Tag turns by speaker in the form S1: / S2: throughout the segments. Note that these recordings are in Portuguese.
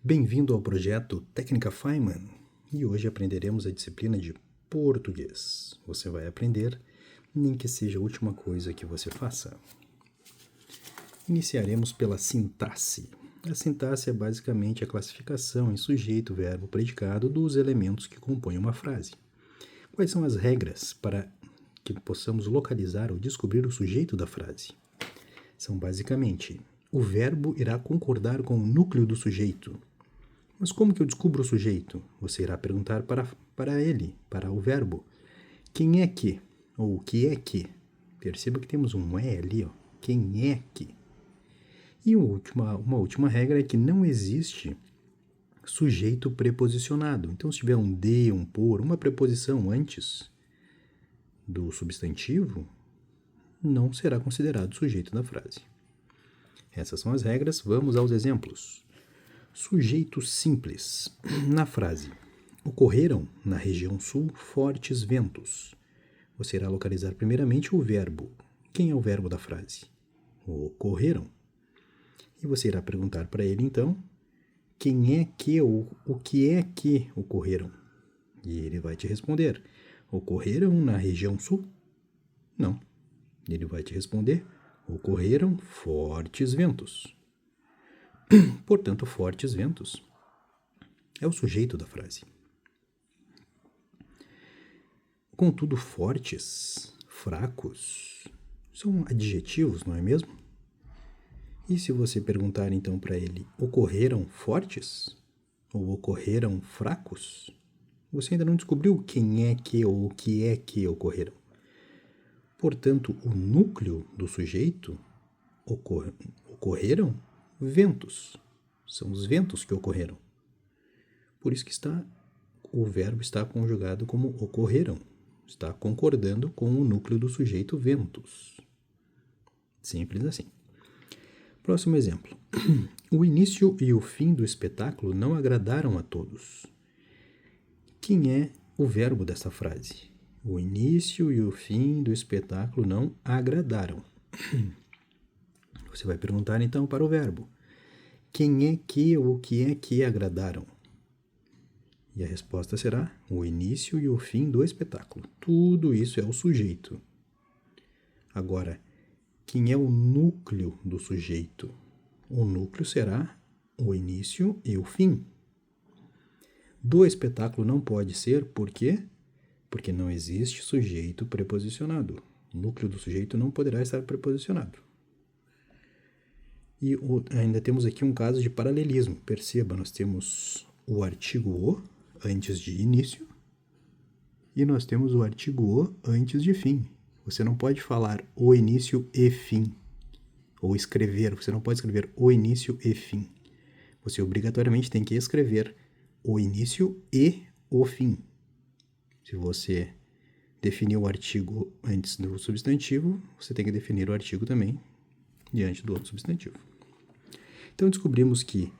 S1: Bem-vindo ao projeto Técnica Feynman e hoje aprenderemos a disciplina de português. Você vai aprender, nem que seja a última coisa que você faça. Iniciaremos pela sintaxe. A sintaxe é basicamente a classificação em sujeito, verbo, predicado dos elementos que compõem uma frase. Quais são as regras para que possamos localizar ou descobrir o sujeito da frase? São basicamente: o verbo irá concordar com o núcleo do sujeito. Mas como que eu descubro o sujeito? Você irá perguntar para ele, para o verbo. Quem é que? Ou o que é que? Perceba que temos um é ali, ó. Quem é que? E uma última regra é que não existe sujeito preposicionado. Então, se tiver um de, um por, uma preposição antes do substantivo, não será considerado sujeito da frase. Essas são as regras. Vamos aos exemplos. Sujeito simples. Na frase: ocorreram na região sul fortes ventos. Você irá localizar primeiramente o verbo. Quem é o verbo da frase? Ocorreram. E você irá perguntar para ele, então, quem é que ou o que é que ocorreram? E ele vai te responder: ocorreram na região sul? Não. Ele vai te responder: ocorreram fortes ventos. Portanto, fortes ventos é o sujeito da frase. Contudo, fortes, fracos, são adjetivos, não é mesmo? E se você perguntar então para ele: ocorreram fortes? Ou ocorreram fracos? Você ainda não descobriu quem é que ou o que é que ocorreram. Portanto, o núcleo do sujeito ocorreram ventos. São os ventos que ocorreram. Por isso que o verbo está conjugado como ocorreram. Está concordando com o núcleo do sujeito ventos. Simples assim. Próximo exemplo. O início e o fim do espetáculo não agradaram a todos. Quem é o verbo dessa frase? O início e o fim do espetáculo não agradaram. Você vai perguntar então para o verbo: quem é que ou o que é que agradaram? E a resposta será: o início e o fim do espetáculo. Tudo isso é o sujeito. Agora, quem é o núcleo do sujeito? O núcleo será o início e o fim. Do espetáculo não pode ser, por quê? Porque não existe sujeito preposicionado. O núcleo do sujeito não poderá estar preposicionado. E ainda temos aqui um caso de paralelismo. Perceba, nós temos o artigo o antes de início e nós temos o artigo o antes de fim. Você não pode falar o início e fim. Ou escrever, você não pode escrever o início e fim. Você obrigatoriamente tem que escrever o início e o fim. Se você definir o artigo antes do substantivo, você tem que definir o artigo também diante do outro substantivo. Então descobrimos que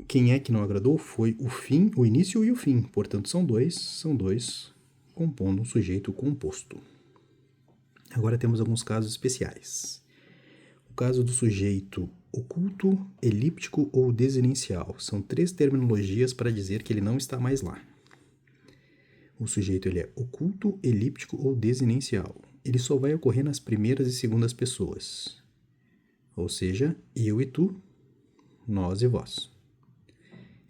S1: quem é que não agradou foi o fim, o início e o fim. Portanto, são dois compondo um sujeito composto. Agora temos alguns casos especiais. O caso do sujeito oculto, elíptico ou desinencial. São 3 terminologias para dizer que ele não está mais lá. O sujeito ele é oculto, elíptico ou desinencial. Ele só vai ocorrer nas primeiras e segundas pessoas. Ou seja, eu e tu, nós e vós.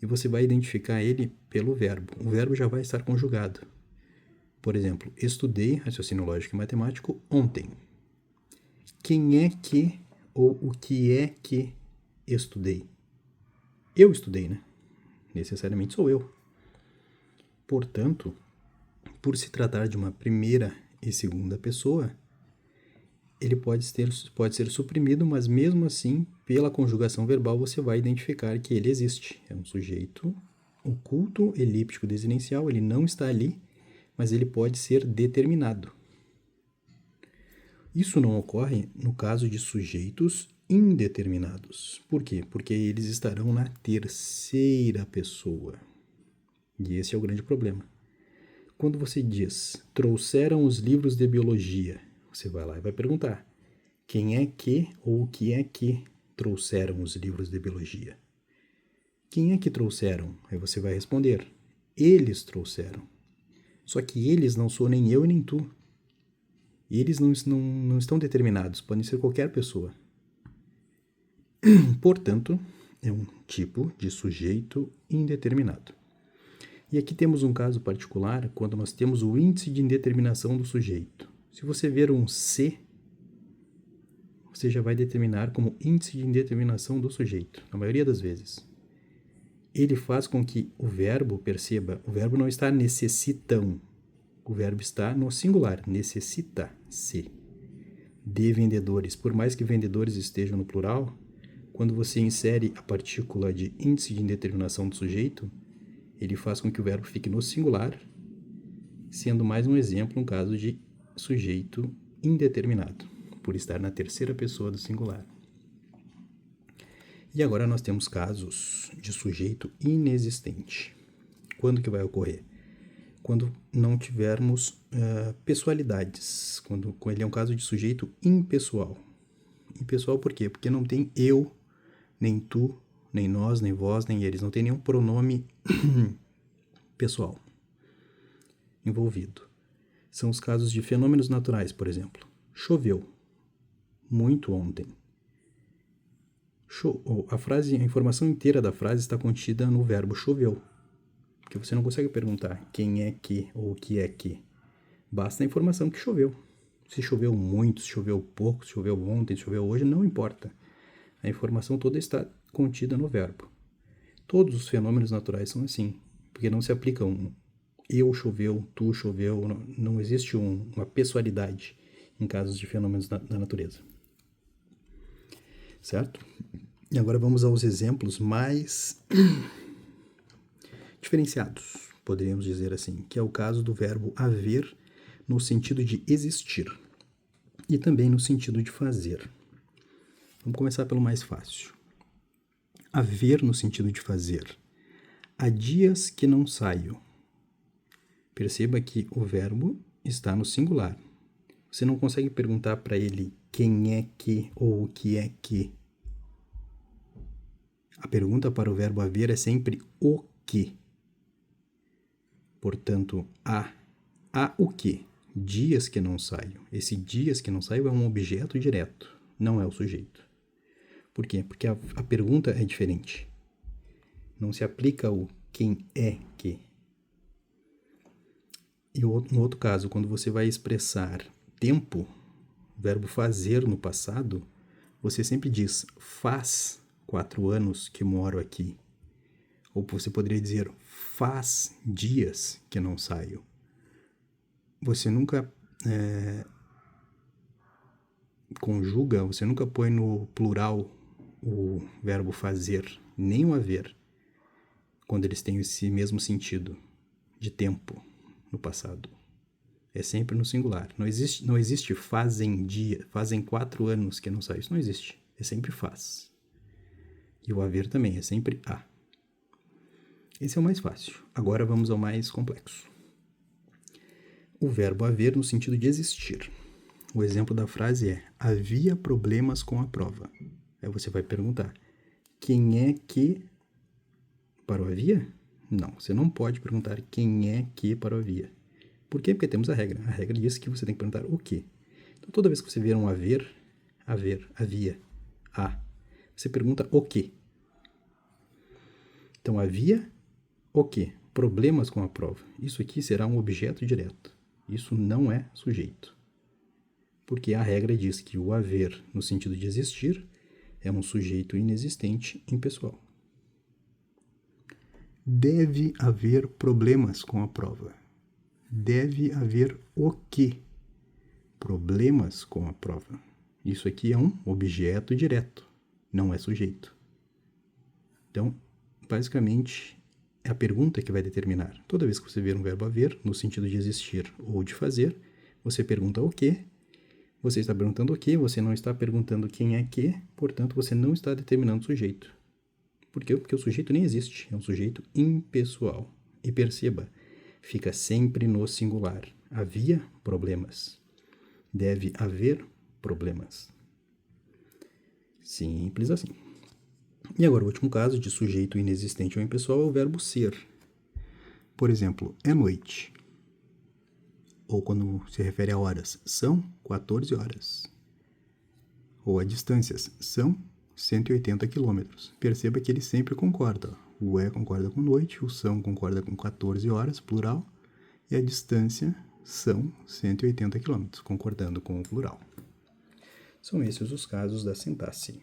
S1: E você vai identificar ele pelo verbo. O verbo já vai estar conjugado. Por exemplo, estudei, raciocínio lógico e matemático, ontem. Quem é que ou o que é que estudei? Eu estudei, né? Necessariamente sou eu. Portanto, por se tratar de uma primeira e segunda pessoa, ele pode ser suprimido, mas mesmo assim, pela conjugação verbal, você vai identificar que ele existe. É um sujeito oculto, elíptico, desinencial, ele não está ali, mas ele pode ser determinado. Isso não ocorre no caso de sujeitos indeterminados. Por quê? Porque eles estarão na terceira pessoa. E esse é o grande problema. Quando você diz, trouxeram os livros de biologia, você vai lá e vai perguntar: quem é que ou o que é que trouxeram os livros de biologia? Quem é que trouxeram? Aí você vai responder: eles trouxeram. Só que eles não sou nem eu e nem tu. Eles não estão determinados, podem ser qualquer pessoa. Portanto, é um tipo de sujeito indeterminado. E aqui temos um caso particular quando nós temos o índice de indeterminação do sujeito. Se você ver um C, você já vai determinar como índice de indeterminação do sujeito, na maioria das vezes. Ele faz com que o verbo, perceba, o verbo não está necessitam, o verbo está no singular, necessita-se. De vendedores, por mais que vendedores estejam no plural, quando você insere a partícula de índice de indeterminação do sujeito, ele faz com que o verbo fique no singular, sendo mais um exemplo um caso de sujeito indeterminado, por estar na terceira pessoa do singular. E agora nós temos casos de sujeito inexistente. Quando que vai ocorrer? Quando não tivermos pessoalidades, quando ele é um caso de sujeito impessoal. Impessoal por quê? Porque não tem eu, nem tu, nem nós, nem vós, nem eles. Não tem nenhum pronome pessoal envolvido. São os casos de fenômenos naturais, por exemplo. Choveu muito ontem. A informação inteira da frase está contida no verbo choveu. Porque você não consegue perguntar quem é que ou o que é que. Basta a informação que choveu. Se choveu muito, se choveu pouco, se choveu ontem, se choveu hoje, não importa. A informação toda está contida no verbo. Todos os fenômenos naturais são assim, porque não se aplica eu choveu, tu choveu, não existe uma pessoalidade em casos de fenômenos da natureza. Certo? E agora vamos aos exemplos mais diferenciados, poderíamos dizer assim, que é o caso do verbo haver no sentido de existir e também no sentido de fazer. Vamos começar pelo mais fácil. Haver no sentido de fazer. Há dias que não saio. Perceba que o verbo está no singular. Você não consegue perguntar para ele quem é que ou o que é que. A pergunta para o verbo haver é sempre o que. Portanto, há o que? Dias que não saio. Esse dias que não saio é um objeto direto, não é o sujeito. Por quê? Porque a pergunta é diferente. Não se aplica o quem é que. E no outro caso, quando você vai expressar tempo, o verbo fazer no passado, você sempre diz faz 4 anos que moro aqui. Ou você poderia dizer faz dias que não saio. Você nunca conjuga, você nunca põe no plural o verbo fazer, nem o haver, quando eles têm esse mesmo sentido de tempo no passado. É sempre no singular. Não existe fazem 4 anos que não sai. Isso não existe. É sempre faz. E o haver também é sempre há. Esse é o mais fácil. Agora vamos ao mais complexo. O verbo haver no sentido de existir. O exemplo da frase é: havia problemas com a prova. Aí você vai perguntar: quem é que para o havia? Não, você não pode perguntar quem é que para o havia. Por quê? Porque temos a regra. A regra diz que você tem que perguntar o quê. Então, toda vez que você ver um haver, havia, há, você pergunta o quê. Então, havia o quê? Problemas com a prova. Isso aqui será um objeto direto. Isso não é sujeito. Porque a regra diz que o haver, no sentido de existir, é um sujeito inexistente impessoal. Deve haver problemas com a prova. Deve haver o quê? Problemas com a prova. Isso aqui é um objeto direto, não é sujeito. Então, basicamente, é a pergunta que vai determinar. Toda vez que você ver um verbo haver, no sentido de existir ou de fazer, você pergunta o quê? Você está perguntando o quê? Você não está perguntando quem é que, portanto, você não está determinando o sujeito. Por quê? Porque o sujeito nem existe, é um sujeito impessoal. E perceba, fica sempre no singular. Havia problemas. Deve haver problemas. Simples assim. E agora, o último caso de sujeito inexistente ou impessoal é o verbo ser. Por exemplo, é noite. Ou quando se refere a horas, são 14 horas. Ou a distâncias, são 180 quilômetros. Perceba que ele sempre concorda. O é concorda com noite, o são concorda com 14 horas, plural, e a distância são 180 quilômetros, concordando com o plural. São esses os casos da sintaxe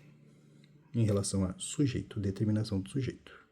S1: em relação a sujeito, determinação do sujeito.